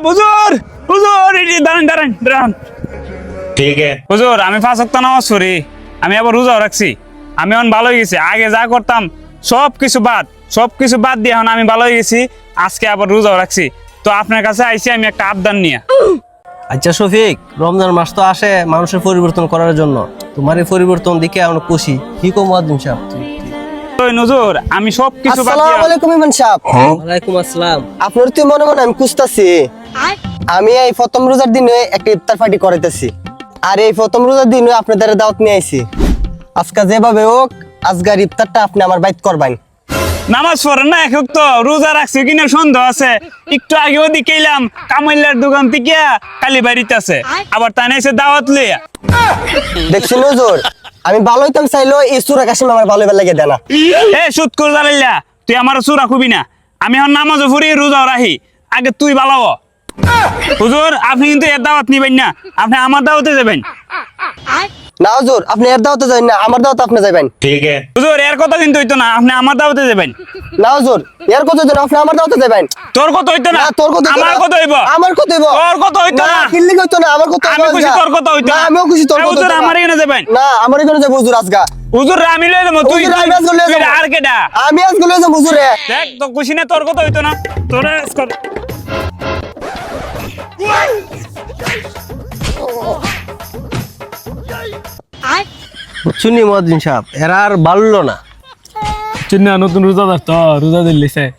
হুজুর হুজুর এটি দাঁড়ান দাঁড়ান দাঁড়ান। ठीक है হুজুর আমি 5 ওয়াক্ত নামাজ পড়ি, আমি আবার রোজাও রাখছি। আমি এখন ভালো হয়ে গেছি, আগে যা করতাম সবকিছু বাদ দিয়ে এখন আমি ভালো হয়ে গেছি। আজকে আবার রোজাও রাখছি। তো আপনার কাছে আইছি আমি একটা আবদার নিয়ে। আচ্ছা শফিক, রমজান মাস তো আসে মানুষের পরিবর্তন করার জন্য। তোমার এই পরিবর্তন দেখে আমরা খুশি। কি কো মুয়াজ্জিন সাহেব? ওই হুজুর আমি সবকিছু বাদ আসসালামু দিয়ে আলাইকুম ইমাম সাহেব। ওয়ালাইকুম আসসালাম। আপনার তো মনে মনে আমি খুঁজতাছি। আমি এই প্রথম রোজার দিনে একটা ইফতার পার্টি করাইতেছি, আর এই প্রথম রোজার দিনে আপনাদের দাওয়াত নিয়ে আইছি। আজকে যেভাবে হোক আজকের ইফতারটা আপনি আমার বাইত করবেন। নামাজ পড়েন না, এক তো রোজা রাখছি কিনা সন্দেহ আছে। একটু আগে ওদিকে এলাম কামাইলার দোকান থেকে, কালী বাড়িতে আছে, আবার তাই এসে দাওয়াত লইয়া। দেখছি হুজুর, আমি ভালো হইতাম চাইলেও এই সুরা কাশিম আমার ভালো লাগে দেনা। এ সুদ করে দাঁড়াইলা, তুই আমার চূড়া খুবি না। আমি এখন নামাজও পড়ি রোজাও রাখি, আগে তুই ভালো হ। হুজুর আপনি কিন্তু এর দাওয়াত নিবেন না, আপনি আমার দাওয়াতে যাবেন। না হুজুর, আপনি এর দাওয়াতে যাবেন না, আমার দাওয়াতে আপনি যাবেন। ठीक है হুজুর এর কথা কিন্তু হইতো না, আপনি আমার দাওয়াতে যাবেন। না হুজুর, এর কথা যেন আপনি আমার দাওয়াতে যাবেন। তোর কথা হইতো না, না তোর কথা হইতো আমার না। কথা হইব। আমার কথা হইব। তোর কথা হইতো না। কিল্লি হইতো না, আমার কথা আমি হইব খুশি আজগা। তোর কথা হইতো না, না। আমিও খুশি তোর এ কথা হুজুর হইতো না। আমার এখানে যাবেন। না, আমার এখানে যাবো হুজুর আজগা। হুজুর আমি লয়ে যাবো, তুই হুজুর, আমি আজকে লয়ে তুই যাবো। আর কেডা? আমি আজকে লয়ে যাবো হুজুরে। দেখ তো খুশি না, তোর কথা হইতো না। তোরে আজকে- শুনি মুয়াজ্জিন সাহেব, এরা আর বাড়লো না। চিন্না নতুন রোজাদার তো রোজা দিল্লিছে।